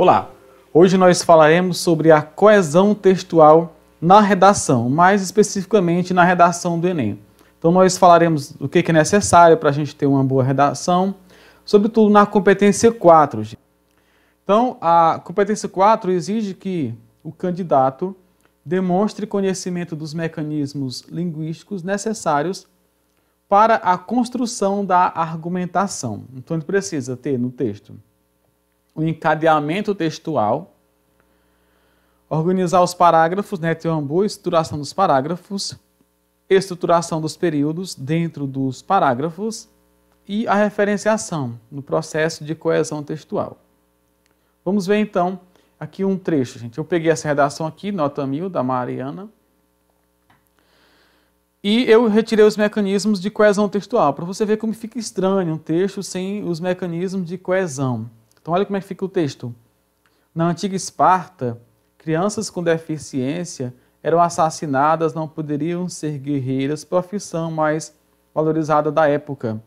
Olá, hoje nós falaremos sobre a coesão textual na redação, mais especificamente na redação do Enem. Então nós falaremos do que é necessário para a gente ter uma boa redação, sobretudo na competência 4. Então a competência 4 exige que o candidato demonstre conhecimento dos mecanismos linguísticos necessários para a construção da argumentação. Então ele precisa ter no texto o encadeamento textual, organizar os parágrafos, ter uma boa estruturação dos parágrafos, estruturação dos períodos dentro dos parágrafos e a referenciação no processo de coesão textual. Vamos ver então aqui um trecho, gente. Eu peguei essa redação aqui, nota 1000, da Mariana, e eu retirei os mecanismos de coesão textual, para você ver como fica estranho um texto sem os mecanismos de coesão. Então olha como é que fica o texto. Na antiga Esparta, crianças com deficiência eram assassinadas, não poderiam ser guerreiras, profissão mais valorizada da época.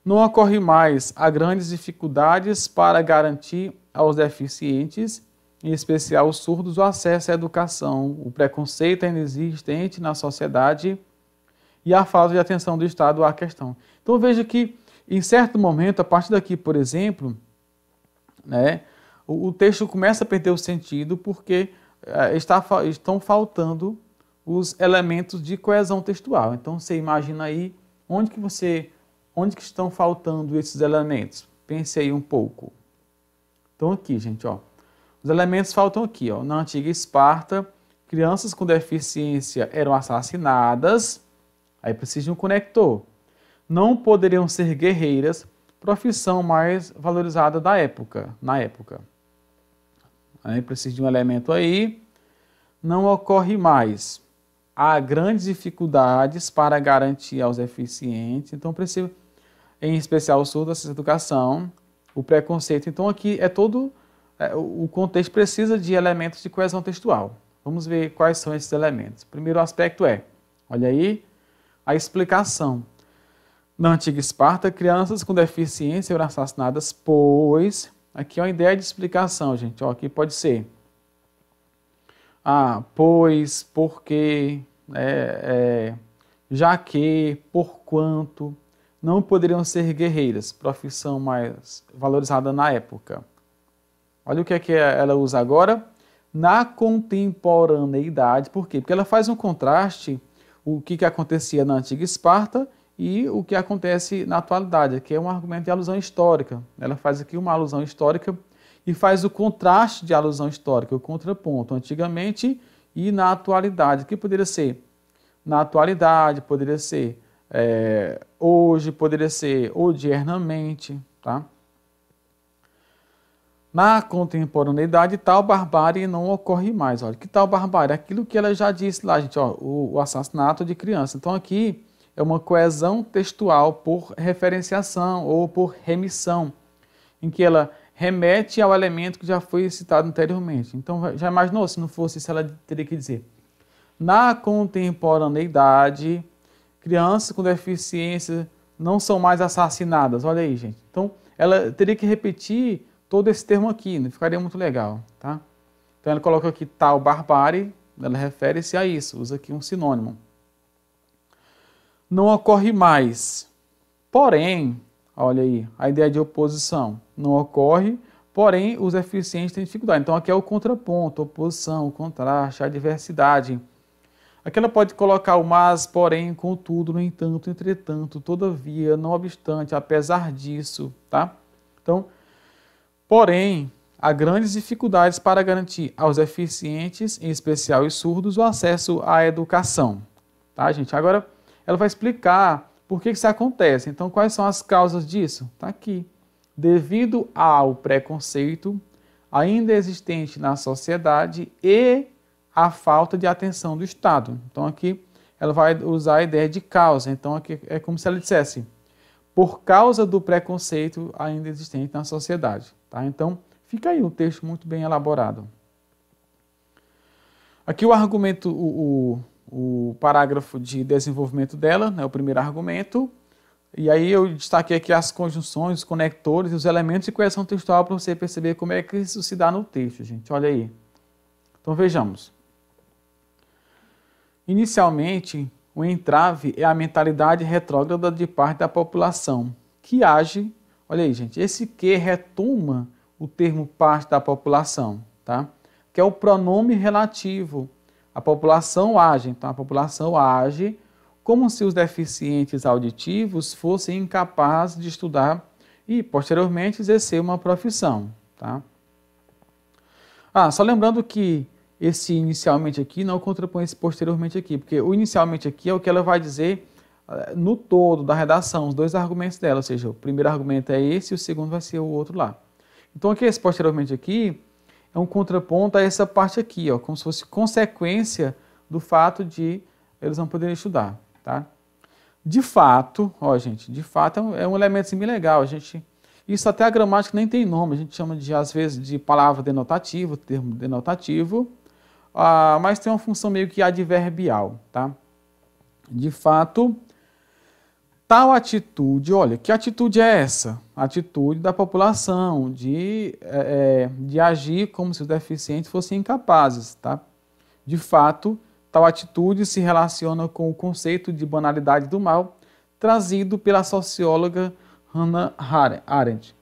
Não ocorre mais, há grandes dificuldades para garantir aos deficientes, em especial os surdos, o acesso à educação. O preconceito ainda existente na sociedade e a falta de atenção do Estado à questão. Então veja que, em certo momento, a partir daqui, por exemplo, o texto começa a perder o sentido porque estão faltando os elementos de coesão textual. Então você imagina aí onde que estão faltando esses elementos. Pense aí um pouco. Então aqui, gente, ó, os elementos faltam aqui, ó. Na antiga Esparta, crianças com deficiência eram assassinadas, aí precisa de um conector. Não poderiam ser guerreiras, profissão mais valorizada na época. Aí precisa de um elemento aí. Não ocorre mais. Há grandes dificuldades para garantir aos deficientes. Então precisa, em especial o surdo, essa educação, o preconceito. Então aqui é todo, o contexto precisa de elementos de coesão textual. Vamos ver quais são esses elementos. O primeiro aspecto olha aí, a explicação. Na antiga Esparta, crianças com deficiência eram assassinadas, pois... Aqui é uma ideia de explicação, gente. Ó, aqui pode ser pois, porque, já que, porquanto, não poderiam ser guerreiras, profissão mais valorizada na época. Olha o que é que ela usa agora. Na contemporaneidade. Por quê? Porque ela faz um contraste, o que acontecia na antiga Esparta e o que acontece na atualidade, que é um argumento de alusão histórica. Ela faz aqui uma alusão histórica e faz o contraste de alusão histórica, o contraponto, antigamente e na atualidade. O que poderia ser? Na atualidade, poderia ser hoje, poderia ser odiernamente, tá? Na contemporaneidade, tal barbárie não ocorre mais. Olha, que tal barbárie? Aquilo que ela já disse lá, gente, ó, o assassinato de criança. Então aqui é uma coesão textual por referenciação ou por remissão, em que ela remete ao elemento que já foi citado anteriormente. Então, já imaginou se não fosse isso, ela teria que dizer: na contemporaneidade, crianças com deficiência não são mais assassinadas. Olha aí, gente. Então, ela teria que repetir todo esse termo aqui, não ficaria muito legal, tá? Então, ela coloca aqui tal barbárie, ela refere-se a isso, usa aqui um sinônimo. Não ocorre mais. Porém, olha aí, a ideia de oposição. Não ocorre, porém, os deficientes têm dificuldade. Então, aqui é o contraponto, oposição, o contraste, a diversidade. Aqui ela pode colocar o mas, porém, contudo, no entanto, entretanto, todavia, não obstante, apesar disso, tá? Então, porém, há grandes dificuldades para garantir aos deficientes, em especial os surdos, o acesso à educação. Tá, gente? Agora, ela vai explicar por que isso acontece. Então, quais são as causas disso? Está aqui. Devido ao preconceito ainda existente na sociedade e a falta de atenção do Estado. Então, aqui ela vai usar a ideia de causa. Então, aqui é como se ela dissesse: por causa do preconceito ainda existente na sociedade. Tá? Então, fica aí um texto muito bem elaborado. Aqui o argumento, o parágrafo de desenvolvimento dela, o primeiro argumento. E aí eu destaquei aqui as conjunções, os conectores e os elementos de coesão textual para você perceber como é que isso se dá no texto, gente. Olha aí. Então vejamos. Inicialmente, o entrave é a mentalidade retrógrada de parte da população, que age, olha aí, gente, esse que retoma o termo parte da população, tá? Que é o pronome relativo. A população age, então a população age como se os deficientes auditivos fossem incapazes de estudar e, posteriormente, exercer uma profissão, tá? Só lembrando que esse inicialmente aqui não contrapõe esse posteriormente aqui, porque o inicialmente aqui é o que ela vai dizer no todo da redação, os dois argumentos dela, ou seja, o primeiro argumento é esse e o segundo vai ser o outro lá. Então aqui esse posteriormente aqui é um contraponto a essa parte aqui, ó, como se fosse consequência do fato de eles não poderem estudar, tá? De fato, ó gente, de fato é um elemento assim, bem legal, isso até a gramática nem tem nome, a gente chama às vezes de palavra denotativa, termo denotativo, mas tem uma função meio que adverbial, tá? De fato, tal atitude, olha, que atitude é essa? A atitude da população de agir como se os deficientes fossem incapazes, tá? De fato, tal atitude se relaciona com o conceito de banalidade do mal trazido pela socióloga Hannah Arendt.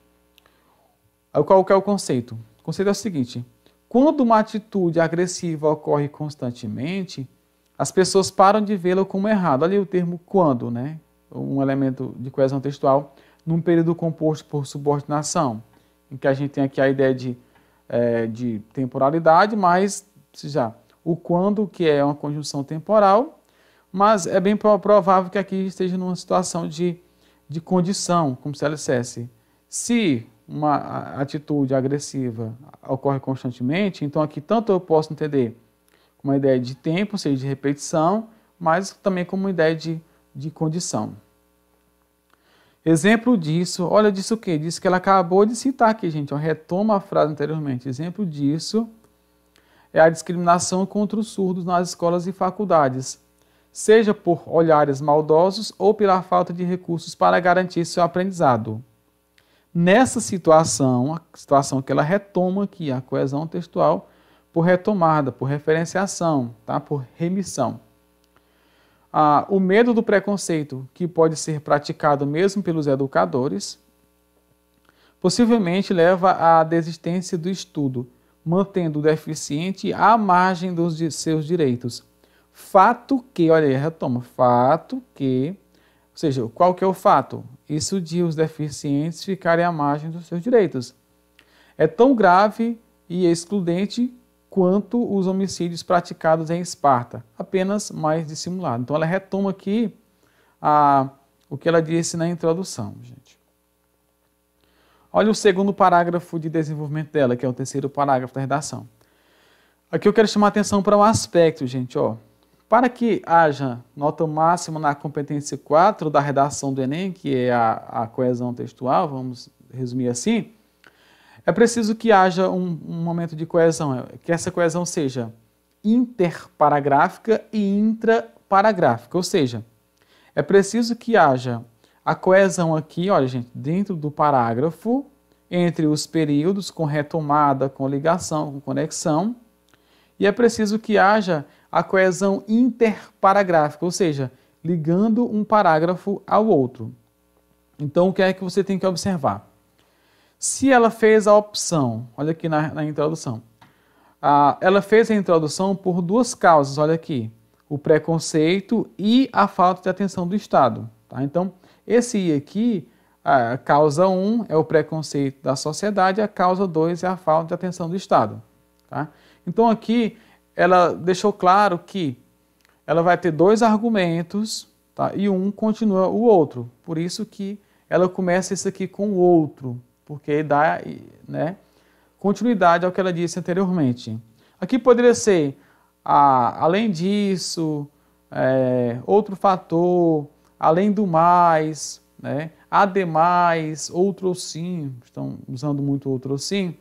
Qual que é o conceito? O conceito é o seguinte: quando uma atitude agressiva ocorre constantemente, as pessoas param de vê-la como errado. Olha aí o termo quando, né? Um elemento de coesão textual num período composto por subordinação, em que a gente tem aqui a ideia de temporalidade, mas o quando, que é uma conjunção temporal, mas é bem provável que aqui esteja numa situação de condição, como se ela dissesse, se uma atitude agressiva ocorre constantemente, então aqui tanto eu posso entender como uma ideia de tempo, ou seja, de repetição, mas também como uma ideia de condição. Exemplo disso, olha disso o quê? Disso que ela acabou de citar aqui, gente, retoma a frase anteriormente. Exemplo disso é a discriminação contra os surdos nas escolas e faculdades, seja por olhares maldosos ou pela falta de recursos para garantir seu aprendizado. Nessa situação, a situação que ela retoma aqui, a coesão textual, por retomada, por referenciação, tá? Por remissão. O medo do preconceito, que pode ser praticado mesmo pelos educadores, possivelmente leva à desistência do estudo, mantendo o deficiente à margem dos seus direitos. Fato que, olha aí, retoma, fato que, ou seja, qual que é o fato? Isso de os deficientes ficarem à margem dos seus direitos. É tão grave e excludente quanto os homicídios praticados em Esparta, apenas mais dissimulado. Então ela retoma aqui o que ela disse na introdução, gente. Olha o segundo parágrafo de desenvolvimento dela, que é o terceiro parágrafo da redação. Aqui eu quero chamar a atenção para um aspecto, gente, ó. Para que haja nota máxima na competência 4 da redação do Enem, que é a coesão textual, vamos resumir assim, é preciso que haja um momento de coesão, que essa coesão seja interparagráfica e intraparagráfica, ou seja, é preciso que haja a coesão aqui, olha gente, dentro do parágrafo, entre os períodos, com retomada, com ligação, com conexão, e é preciso que haja a coesão interparagráfica, ou seja, ligando um parágrafo ao outro. Então, o que é que você tem que observar? Se ela fez a opção, olha aqui na introdução, ela fez a introdução por duas causas, olha aqui, o preconceito e a falta de atenção do Estado. Tá? Então, esse I aqui, a causa 1 é o preconceito da sociedade, a causa 2 é a falta de atenção do Estado. Tá? Então, aqui, ela deixou claro que ela vai ter dois argumentos, tá? E um continua o outro. Por isso que ela começa isso aqui com o outro, porque dá, né, continuidade ao que ela disse anteriormente. Aqui poderia ser, além disso, outro fator, além do mais, né, ademais, outro sim, estão usando muito outro sim.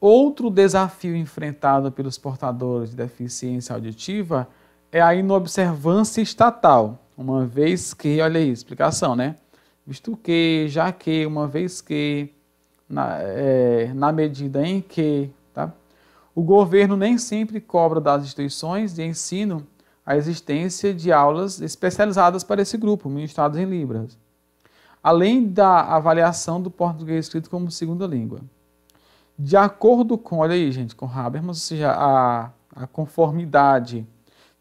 Outro desafio enfrentado pelos portadores de deficiência auditiva é a inobservância estatal, uma vez que, olha aí, explicação, né? Visto que, já que, uma vez que, na medida em que, tá? O governo nem sempre cobra das instituições de ensino a existência de aulas especializadas para esse grupo, ministradas em Libras, além da avaliação do português escrito como segunda língua. De acordo com, olha aí, gente, com Habermas, ou seja, a conformidade,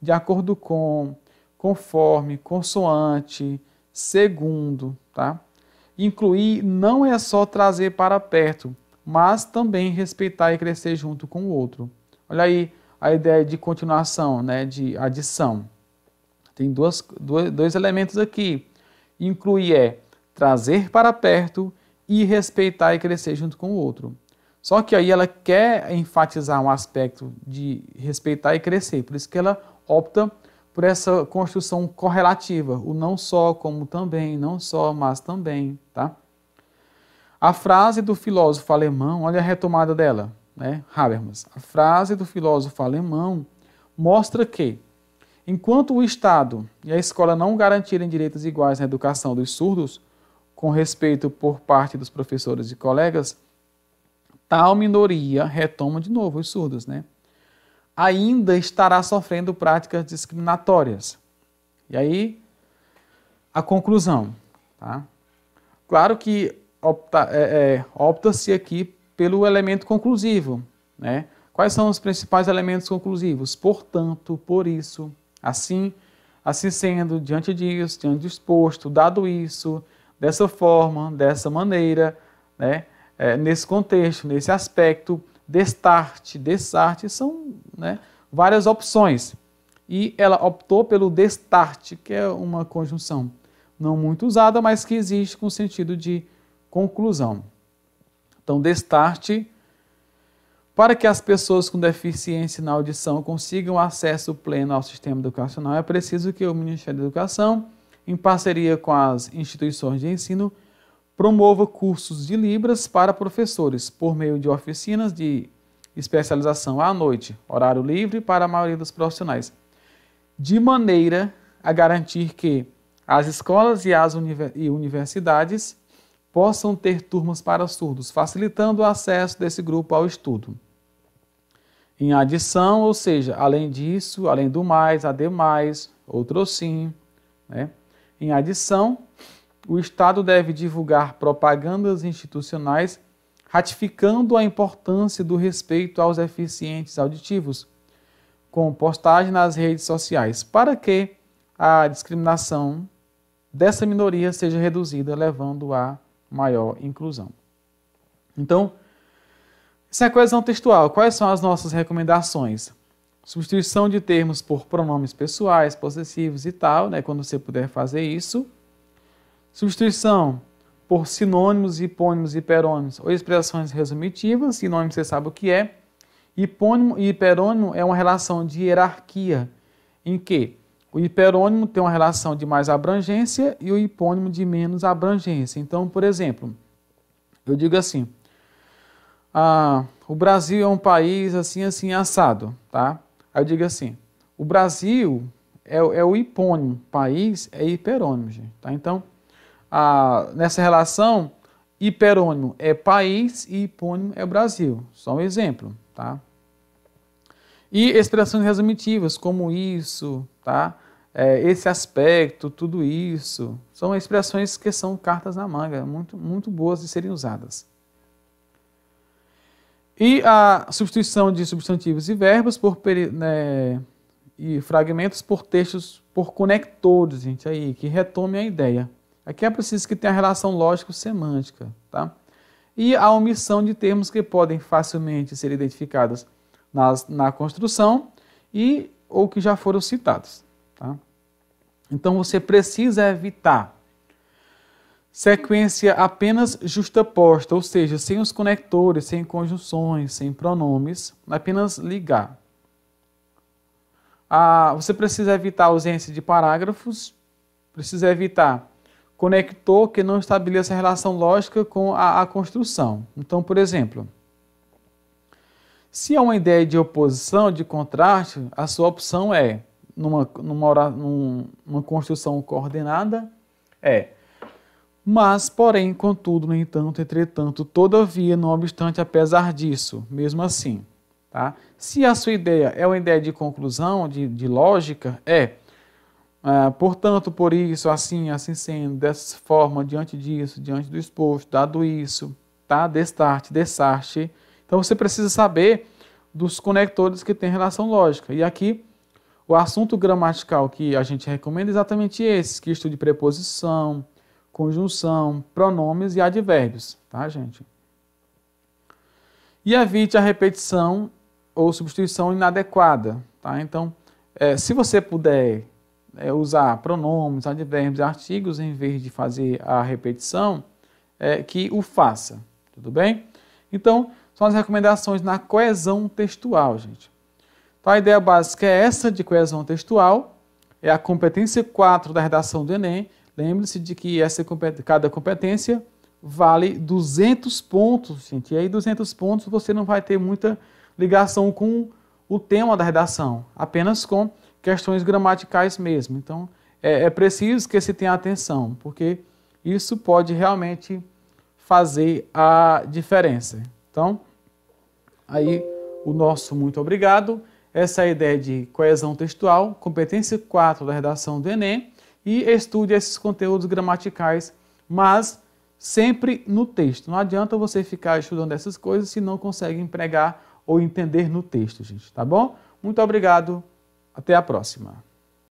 de acordo com, conforme, consoante, segundo, tá? Incluir não é só trazer para perto, mas também respeitar e crescer junto com o outro. Olha aí a ideia de continuação, né, de adição. Tem dois elementos aqui. Incluir é trazer para perto e respeitar e crescer junto com o outro. Só que aí ela quer enfatizar um aspecto de respeitar e crescer, por isso que ela opta por essa construção correlativa, o não só como também, não só, mas também, tá? A frase do filósofo alemão, olha a retomada dela, né, Habermas. A frase do filósofo alemão mostra que, enquanto o Estado e a escola não garantirem direitos iguais na educação dos surdos, com respeito por parte dos professores e colegas, tal minoria, retoma de novo os surdos, né, ainda estará sofrendo práticas discriminatórias. E aí, a conclusão, tá? Claro que opta-se aqui pelo elemento conclusivo, né? Quais são os principais elementos conclusivos? Portanto, por isso, assim sendo, diante disso, diante do exposto, dado isso, dessa forma, dessa maneira, né? Nesse contexto, nesse aspecto, destarte, são, né, várias opções. E ela optou pelo destarte, que é uma conjunção não muito usada, mas que existe com sentido de conclusão. Então, destarte, para que as pessoas com deficiência na audição consigam acesso pleno ao sistema educacional, é preciso que o Ministério da Educação, em parceria com as instituições de ensino, promova cursos de Libras para professores, por meio de oficinas de especialização à noite, horário livre para a maioria dos profissionais, de maneira a garantir que as escolas e as universidades possam ter turmas para surdos, facilitando o acesso desse grupo ao estudo. Em adição, ou seja, além disso, além do mais, ademais, outro sim, né? Em adição, o Estado deve divulgar propagandas institucionais ratificando a importância do respeito aos deficientes auditivos, com postagem nas redes sociais, para que a discriminação dessa minoria seja reduzida, levando a maior inclusão. Então, essa é a coesão textual. Quais são as nossas recomendações? Substituição de termos por pronomes pessoais, possessivos e tal, né, quando você puder fazer isso. Substituição por sinônimos, hipônimos, hiperônimos ou expressões resumitivas. Sinônimo você sabe o que é. Hipônimo e hiperônimo é uma relação de hierarquia, em que o hiperônimo tem uma relação de mais abrangência e o hipônimo de menos abrangência. Então, por exemplo, eu digo assim, o Brasil é um país assim, assim, assado, tá? Aí eu digo assim, o Brasil é o hipônimo, país é hiperônimo, gente, tá? Então, nessa relação, hiperônimo é país e hipônimo é Brasil. Só um exemplo, tá? E expressões resumitivas, como isso, tá? Esse aspecto, tudo isso, são expressões que são cartas na manga, muito, muito boas de serem usadas. E a substituição de substantivos e verbos e fragmentos por textos, por conectores, gente, aí, que retomem a ideia. Aqui é preciso que tenha relação lógico-semântica, tá? E a omissão de termos que podem facilmente ser identificados na construção ou que já foram citados, tá? Então você precisa evitar sequência apenas justaposta, ou seja, sem os conectores, sem conjunções, sem pronomes, apenas ligar. Você precisa evitar a ausência de parágrafos, precisa evitar conector que não estabeleça relação lógica com a construção. Então, por exemplo, se há uma ideia de oposição, de contraste, a sua opção é numa construção coordenada é: mas, porém, contudo, no entanto, entretanto, todavia, não obstante, apesar disso, mesmo assim. Tá? Se a sua ideia é uma ideia de conclusão, de lógica, portanto, por isso, assim, assim sendo, dessa forma, diante disso, diante do exposto, dado isso, tá? Destarte, dessarte. Então, você precisa saber dos conectores que têm relação lógica. E aqui, o assunto gramatical que a gente recomenda é exatamente esse, que estude preposição, conjunção, pronomes e advérbios, tá, gente? E evite a repetição ou substituição inadequada, tá? Então, se você puder usar pronomes, advérbios e artigos em vez de fazer a repetição, que o faça, tudo bem? Então, são as recomendações na coesão textual, gente. Então, a ideia básica é essa de coesão textual, é a competência 4 da redação do Enem. Lembre-se de que cada competência vale 200 pontos, gente. E aí 200 pontos você não vai ter muita ligação com o tema da redação, apenas com questões gramaticais mesmo. Então, é preciso que se tenha atenção, porque isso pode realmente fazer a diferença. Então, aí o nosso muito obrigado. Essa é a ideia de coesão textual, competência 4 da redação do Enem. E estude esses conteúdos gramaticais, mas sempre no texto. Não adianta você ficar estudando essas coisas se não consegue empregar ou entender no texto, gente, tá bom? Muito obrigado, até a próxima.